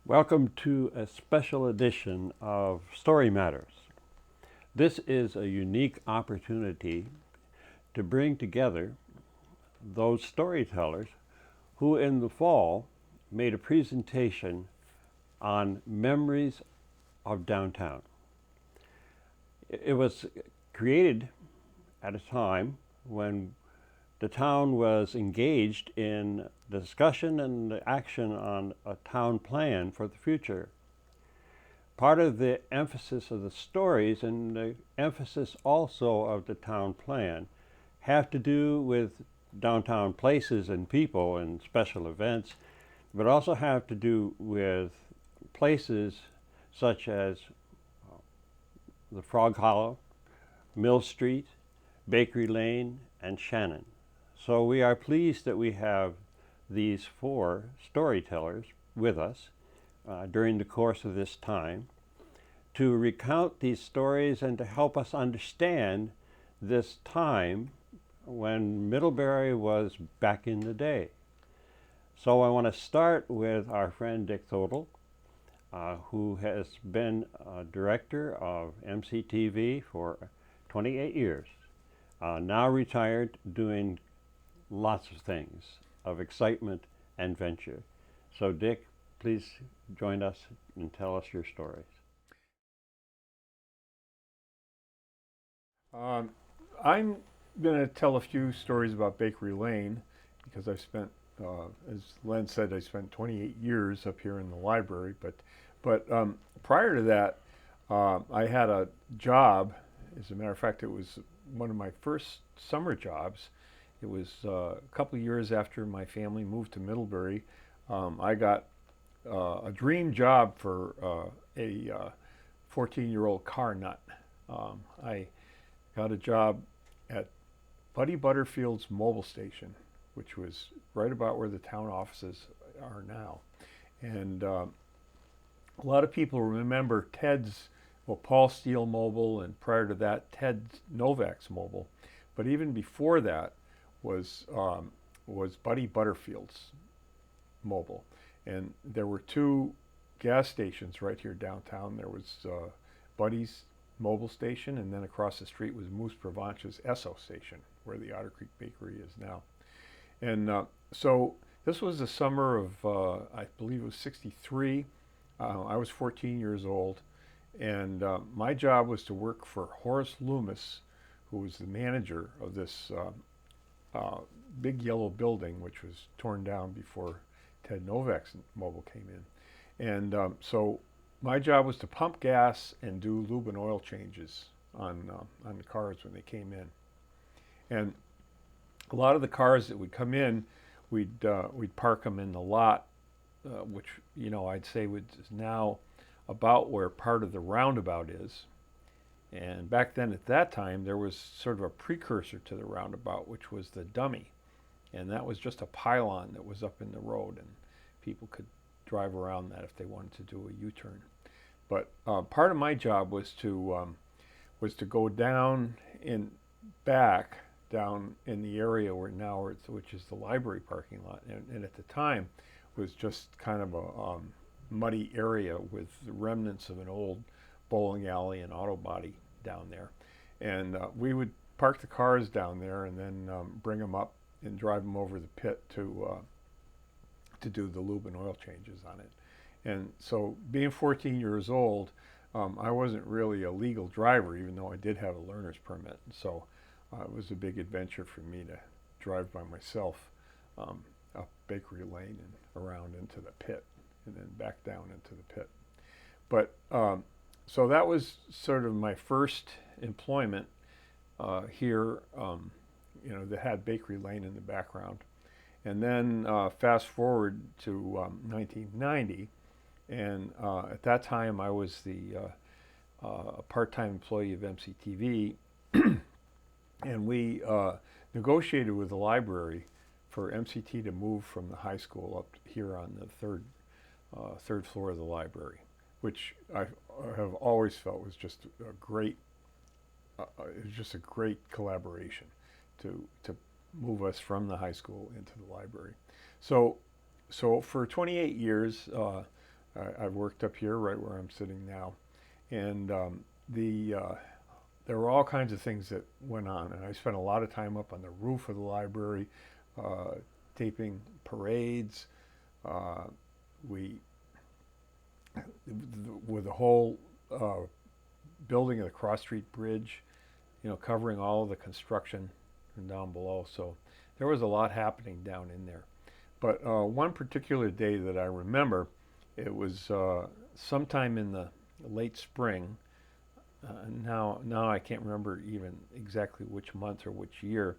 Welcome to a special edition of Story Matters. This is a unique opportunity to bring together those storytellers who in the fall made a presentation on memories of downtown. It was created at a time when the town was engaged in discussion and action on a town plan for the future. Part of the emphasis of the stories and the emphasis also of the town plan have to do with downtown places and people and special events, but also have to do with places such as the Frog Hollow, Mill Street, Bakery Lane, and Shannon. So we are pleased that we have these four storytellers with us during the course of this time to recount these stories and to help us understand this time when Middlebury was back in the day. So I want to start with our friend Dick Thodal, who has been director of MCTV for 28 years, now retired, doing lots of things of excitement and venture. So Dick, please join us and tell us your stories. I'm going to tell a few stories about Bakery Lane because I've spent, as Len said, I spent 28 years up here in the library. But prior to that, I had a job. As a matter of fact, it was one of my first summer jobs. It was a couple of years after my family moved to Middlebury. I got a dream job for a 14-year-old car nut. I got a job at Buddy Butterfield's mobile station, which was right about where the town offices are now. And a lot of people remember Paul Steele Mobile, and prior to that, Ted Novak's Mobile. But even before that was Buddy Butterfield's Mobile. And there were two gas stations right here downtown. There was Buddy's Mobile Station, and then across the street was Moose Provence's Esso Station, where the Otter Creek Bakery is now. And so this was the summer of, I believe it was 63. I was 14 years old, and my job was to work for Horace Loomis, who was the manager of this big yellow building, which was torn down before Ted Novak's Mobile came in. And so my job was to pump gas and do lube and oil changes on the cars when they came in. And a lot of the cars that would come in, we'd park them in the lot, which I'd say is now about where part of the roundabout is. And back then, at that time, there was sort of a precursor to the roundabout, which was the dummy. And that was just a pylon that was up in the road, and people could drive around that if they wanted to do a U-turn. But part of my job was to go down down in the area which is the library parking lot. And at the time, was just kind of a muddy area with the remnants of an old bowling alley and auto body down there. And we would park the cars down there and then bring them up and drive them over the pit to do the lube and oil changes on it. And so being 14 years old, I wasn't really a legal driver, even though I did have a learner's permit. So it was a big adventure for me to drive by myself up Bakery Lane and around into the pit and then back down into the pit. But so that was sort of my first employment here, that had Bakery Lane in the background. And then fast forward to 1990, and at that time I was a part-time employee of MCTV, and we negotiated with the library for MCT to move from the high school up here on the third floor of the library, which I have always felt was just a great collaboration to move us from the high school into the library. So for 28 years, I've worked up here right where I'm sitting now, and there were all kinds of things that went on, and I spent a lot of time up on the roof of the library, taping parades. We with the whole building of the Cross Street Bridge, covering all of the construction and down below. So there was a lot happening down in there. But one particular day that I remember, it was sometime in the late spring. Now I can't remember even exactly which month or which year.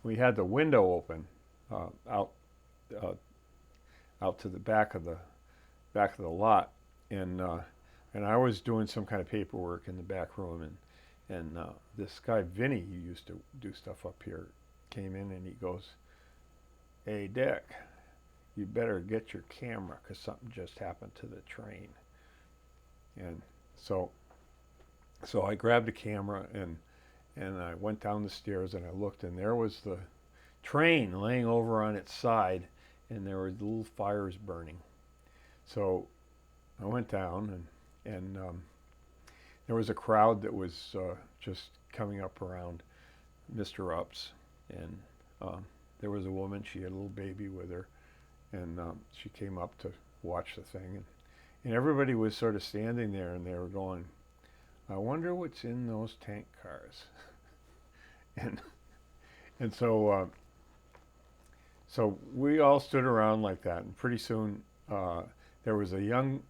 We had the window open out to the back of the lot, and I was doing some kind of paperwork in the back room, and this guy Vinny, who used to do stuff up here, came in and he goes, "Hey Dick, you better get your camera because something just happened to the train." And so I grabbed a camera and I went down the stairs and I looked, and there was the train laying over on its side, and there were little fires burning. So I went down and there was a crowd that was just coming up around Mr. Ups, and there was a woman. She had a little baby with her, and she came up to watch the thing, and everybody was sort of standing there, and they were going, "I wonder what's in those tank cars." and so we all stood around like that, and pretty soon there was a young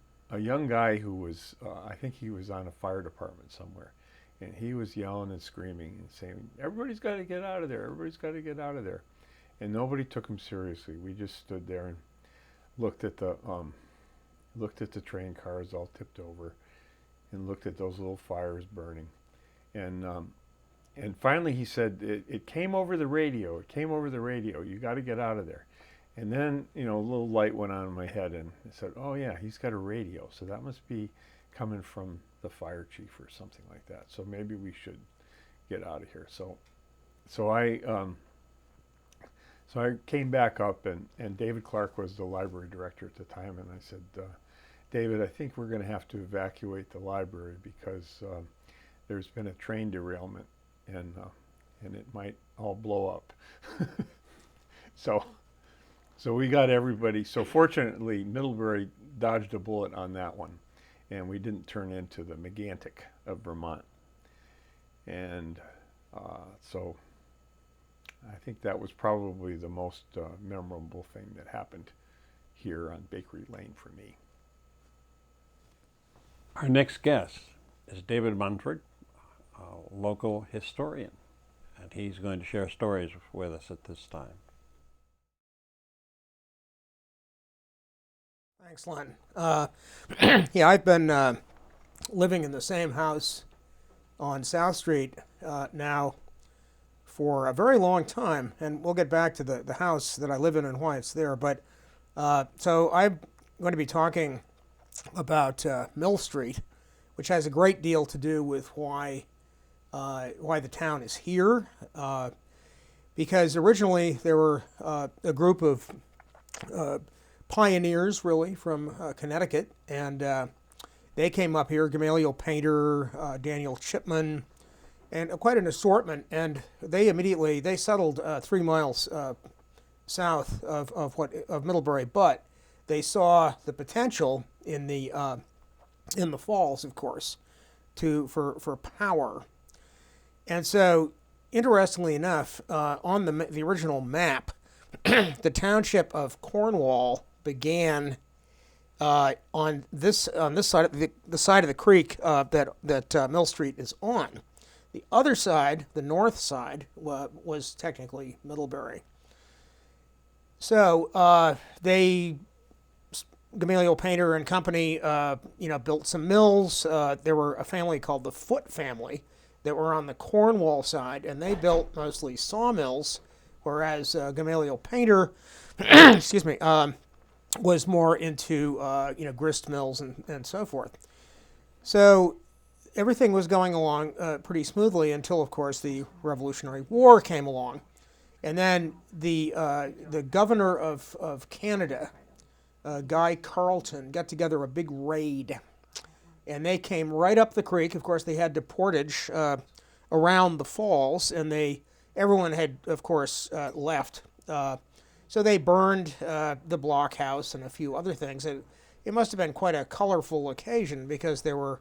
guy who was I think he was on a fire department somewhere, and he was yelling and screaming and saying, "Everybody's got to get out of there! Everybody's got to get out of there!" And nobody took him seriously. We just stood there and looked at the train cars all tipped over, and looked at those little fires burning, and finally he said, it came over the radio. It came over the radio. You got to get out of there. And then a little light went on in my head, and I said, "Oh yeah, he's got a radio, so that must be coming from the fire chief or something like that. So maybe we should get out of here." So I came back up, and David Clark was the library director at the time, and I said, "David, I think we're going to have to evacuate the library because there's been a train derailment, and it might all blow up." So we got everybody. So fortunately, Middlebury dodged a bullet on that one, and we didn't turn into the Megantic of Vermont. And so I think that was probably the most memorable thing that happened here on Bakery Lane for me. Our next guest is David Munford, a local historian, and he's going to share stories with us at this time. Thanks, Len. Yeah, I've been living in the same house on South Street now for a very long time, and we'll get back to the house that I live in and why it's there. But so I'm going to be talking about Mill Street, which has a great deal to do with why the town is here. Because originally there were a group of pioneers, really, from Connecticut, and they came up here, Gamaliel Painter, Daniel Chipman, and quite an assortment, and they settled 3 miles south of Middlebury, but they saw the potential in the falls, of course, for power. And so, interestingly enough, on the original map, the township of Cornwall began on this side of the side of the creek that Mill Street is on. The other side, the north side, was technically Middlebury. So Gamaliel Painter and company, built some mills. There were a family called the Foote family that were on the Cornwall side, and they built mostly sawmills, whereas Gamaliel Painter, excuse me, was more into grist mills and so forth. So everything was going along pretty smoothly until, of course, the Revolutionary War came along, and then the governor of Canada Guy Carlton got together a big raid. And they came right up the creek. Of course, they had to portage around the falls, and everyone had, of course, left. So they burned the blockhouse and a few other things. It must have been quite a colorful occasion because there were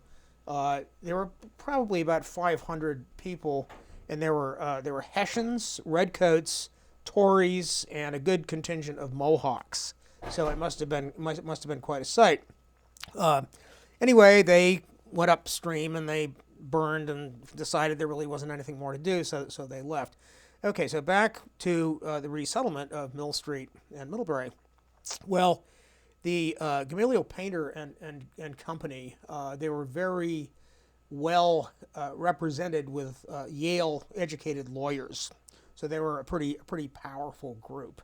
probably about 500 people, and there were Hessians, Redcoats, Tories, and a good contingent of Mohawks. So it must have been quite a sight. Anyway, they went upstream and they burned and decided there really wasn't anything more to do, so they left. Okay, so back to the resettlement of Mill Street and Middlebury. Well, the Gamaliel Painter and Company, they were very well represented with Yale-educated lawyers, so they were a pretty powerful group.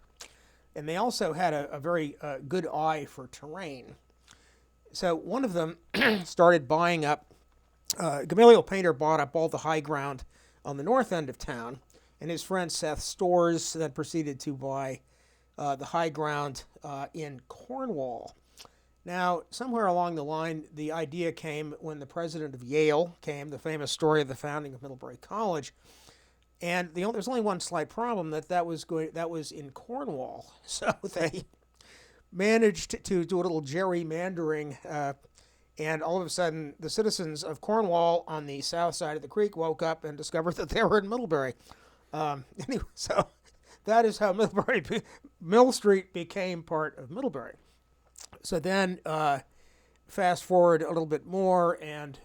And they also had a very good eye for terrain. So one of them started buying up, Gamaliel Painter bought up all the high ground on the north end of town, and his friend Seth Storrs then proceeded to buy the high ground in Cornwall. Now, somewhere along the line, the idea came when the president of Yale came, the famous story of the founding of Middlebury College, and there's only one slight problem, that was in Cornwall. So they managed to do a little gerrymandering, and all of a sudden the citizens of Cornwall on the south side of the creek woke up and discovered that they were in Middlebury. Anyway, so that is how Mill Street became part of Middlebury. So then fast forward a little bit more, and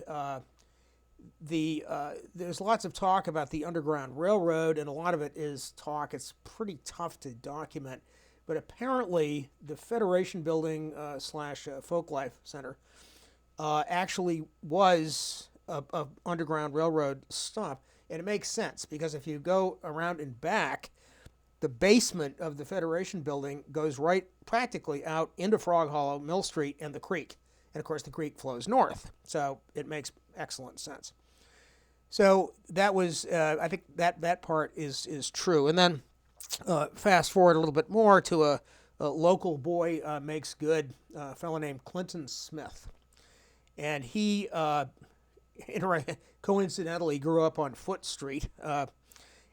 there's lots of talk about the Underground Railroad, and a lot of it is talk. It's pretty tough to document. But apparently, the Federation Building / Folklife Center actually was a Underground Railroad stop. And it makes sense, because if you go around and back, the basement of the Federation Building goes right practically out into Frog Hollow, Mill Street, and the creek. And of course, the creek flows north. So it makes excellent sense. So that was, I think that part is true. And then fast forward a little bit more to a local boy makes good, a fellow named Clinton Smith. And he coincidentally grew up on Foot Street,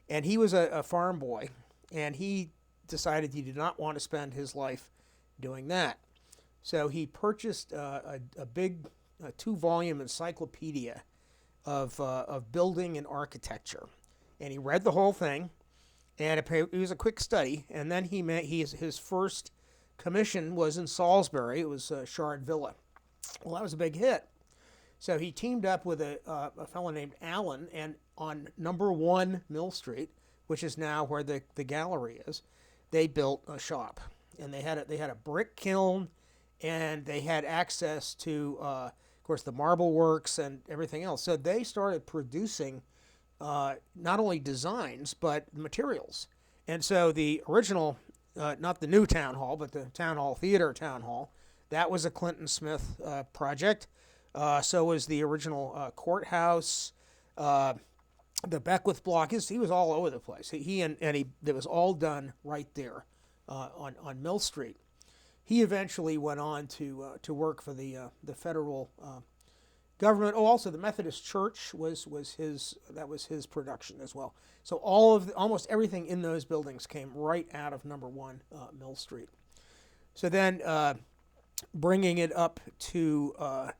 and he was a farm boy, and he decided he did not want to spend his life doing that. So he purchased a big 2-volume encyclopedia of building and architecture, and he read the whole thing. And it was a quick study, and then his first commission was in Salisbury. It was Shard Villa. Well, that was a big hit. So he teamed up with a fellow named Allen, and on number 1 Mill Street, which is now where the gallery is, they built a shop. And they had a brick kiln, and they had access to, of course, the marble works and everything else. So they started producing not only designs, but materials. And so the original, not the new town hall, but the town hall theater town hall, that was a Clinton Smith project. So was the original courthouse, the Beckwith block. He was all over the place. It was all done right there on Mill Street. He eventually went on to work for the federal government. Oh, also the Methodist Church was his production as well. So almost everything in those buildings came right out of number 1 Mill Street. So then bringing it up to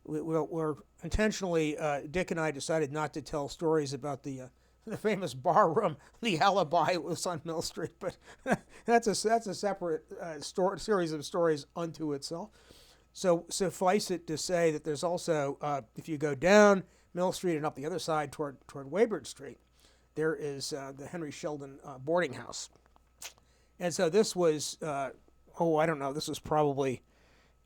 we're intentionally Dick and I decided not to tell stories about the famous bar room, the alibi was on Mill Street, but that's a separate series of stories unto itself. So suffice it to say that there's also, if you go down Mill Street and up the other side toward Waybird Street, there is the Henry Sheldon boarding house. And so this was, I don't know, this was probably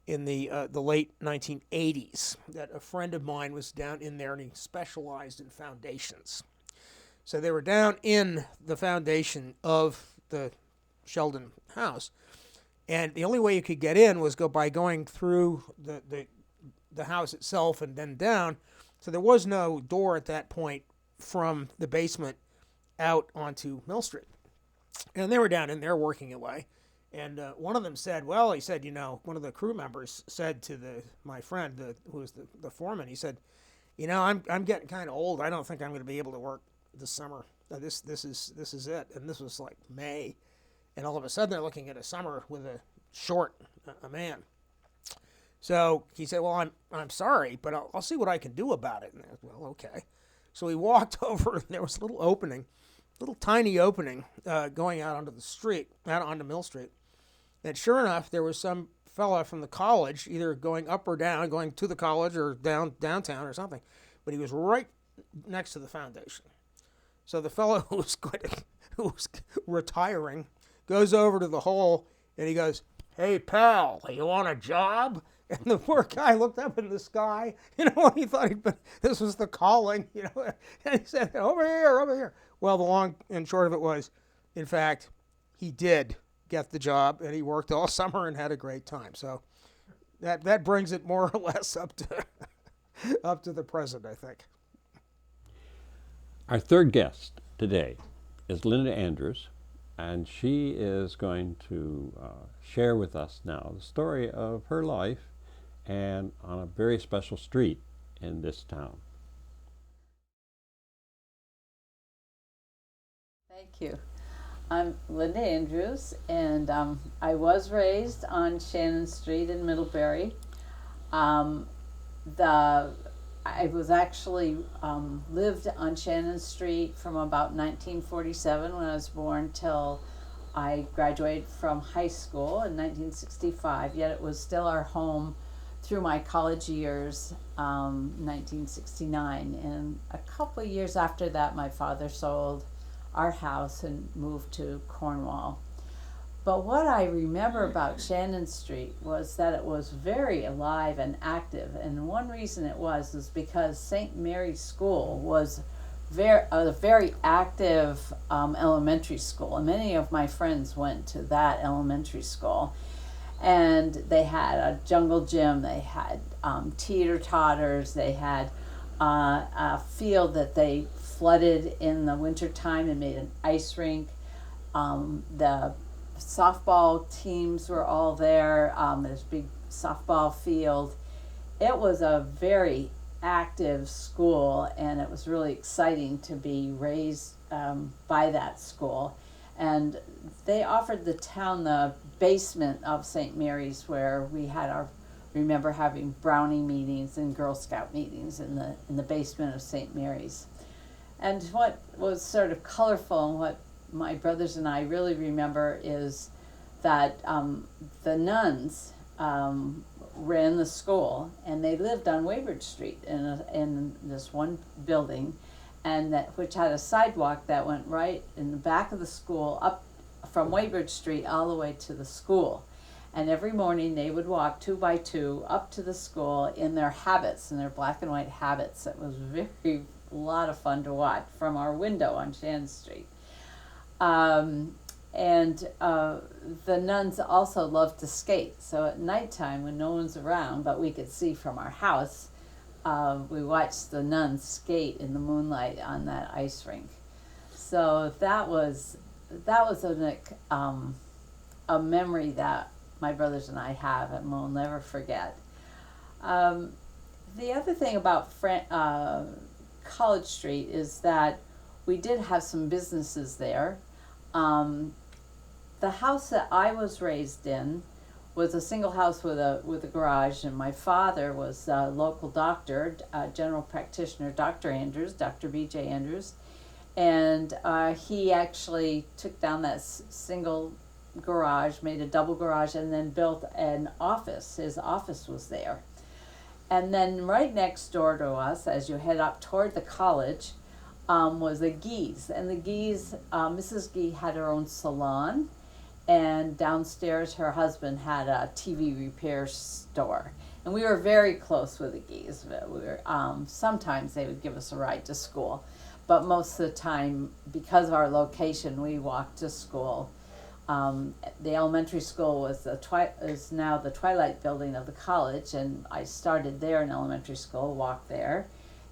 in the late 1980s that a friend of mine was down in there, and he specialized in foundations. So they were down in the foundation of the Sheldon house, and the only way you could get in was by going through the house itself and then down. So there was no door at that point from the basement out onto Mill Street. And they were down in there working away. And one of them said, well, he said, one of the crew members said to my friend, who was the foreman, he said, I'm getting kind of old. I don't think I'm going to be able to work this summer. This is it. And this was like May. And all of a sudden they're looking at a summer with a man. So he said, well, I'm sorry, but I'll see what I can do about it. And I said, well, okay. So he walked over, and there was a little tiny opening going out onto the street, out onto Mill Street. And sure enough, there was some fella from the college, either going up or down, going to the college or downtown or something. But he was right next to the foundation. So the fellow who was retiring goes over to the hole, and he goes, "Hey, pal, you want a job?" And the poor guy looked up in the sky, he thought this was the calling, and he said, over here. Well, the long and short of it was, in fact, he did get the job, and he worked all summer and had a great time. So that brings it more or less up to the present, I think. Our third guest today is Linda Andrews, and she is going to share with us now the story of her life and on a very special street in this town. Thank you. I'm Linda Andrews, and I was raised on Shannon Street in Middlebury. I was actually lived on Shannon Street from about 1947 when I was born till I graduated from high school in 1965, yet it was still our home through my college years, 1969. And a couple of years after that, my father sold our house and moved to Cornwall. But what I remember about Shannon Street was that it was very alive and active, and one reason it was because St. Mary's School was a very active elementary school, and many of my friends went to that elementary school. And they had a jungle gym, they had teeter-totters, they had a field that they flooded in the wintertime and made an ice rink. The softball teams were all there. There's a big softball field. It was a very active school, and it was really exciting to be raised by that school. And they offered the town the basement of St. Mary's, where we had remember having brownie meetings and Girl Scout meetings in the basement of St. Mary's. And what was sort of colorful and what my brothers and I really remember is that the nuns ran the school, and they lived on Wayward Street in this one building, and which had a sidewalk that went right in the back of the school up from Wayward Street all the way to the school. And every morning they would walk 2 by 2 up to the school in their habits, in their black and white habits. It was a lot of fun to watch from our window on Shannon Street. And the nuns also loved to skate. So at nighttime, when no one's around, but we could see from our house, we watched the nuns skate in the moonlight on that ice rink. So that was a memory that my brothers and I have and we'll never forget. The other thing about College Street is that we did have some businesses there. The house that I was raised in was a single house with a garage, and my father was a local doctor, general practitioner, Dr. Andrews, Dr. B.J. Andrews, and he actually took down that single garage, made a double garage, and then built an office. His office was there. And then right next door to us, as you head up toward the college, was the Gees. And the Gees, Mrs. Gee had her own salon, and downstairs her husband had a TV repair store. And we were very close with the Gees. We were, sometimes they would give us a ride to school, but most of the time, because of our location, we walked to school. The elementary school is now the Twilight building of the college, and I started there in elementary school, walked there.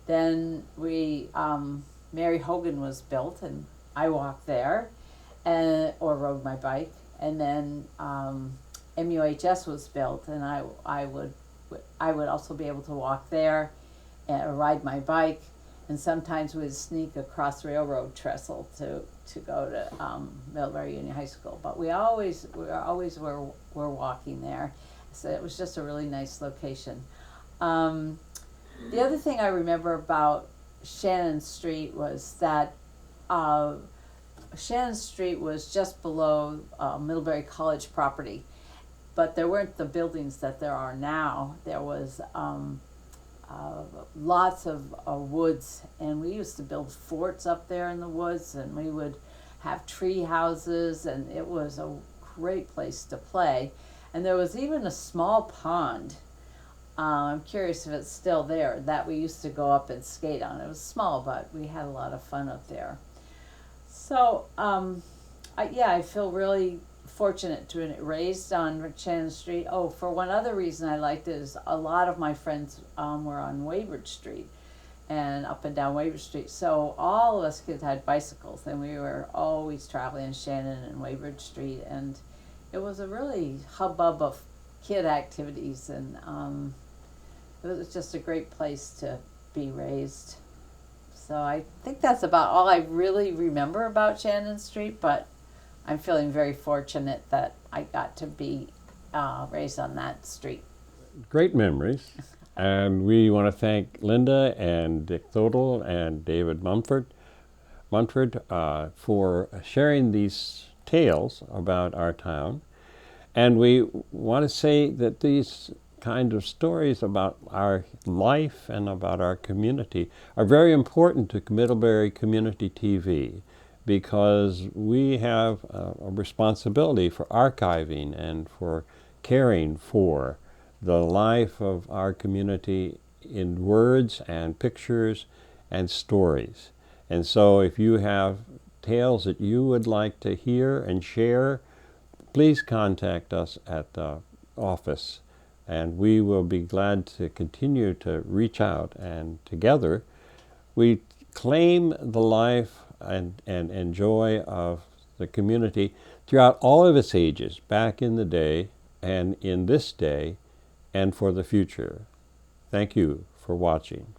Then Mary Hogan was built, and I walked there, or rode my bike. and then MUHS was built, and I would also be able to walk there and ride my bike, and sometimes we'd sneak across railroad trestle to go to Middlebury Union High School. But we were walking there, so it was just a really nice location. The other thing I remember about Shannon Street was that Shannon Street was just below Middlebury College property, but there weren't the buildings that there are now. There was lots of woods, and we used to build forts up there in the woods, and we would have tree houses, and it was a great place to play. And there was even a small pond. I'm curious if it's still there, that we used to go up and skate on. It was small, but we had a lot of fun up there. So, I feel really fortunate to have been raised on Shannon Street. Oh, for one other reason I liked it is a lot of my friends were on Wayward Street and up and down Wayward Street. So all of us kids had bicycles, and we were always traveling in Shannon and Wayward Street, and it was a really hubbub of kid activities, and it was just a great place to be raised. So I think that's about all I really remember about Shannon Street, but I'm feeling very fortunate that I got to be raised on that street. Great memories. And we want to thank Linda and Dick Thodal and David Munford for sharing these tales about our town. And we want to say that these kind of stories about our life and about our community are very important to Middlebury Community TV, because we have a responsibility for archiving and for caring for the life of our community in words and pictures and stories. And so if you have tales that you would like to hear and share, please contact us at the office, and we will be glad to continue to reach out, and together we claim the life and joy of the community throughout all of its ages, back in the day and in this day and for the future. Thank you for watching.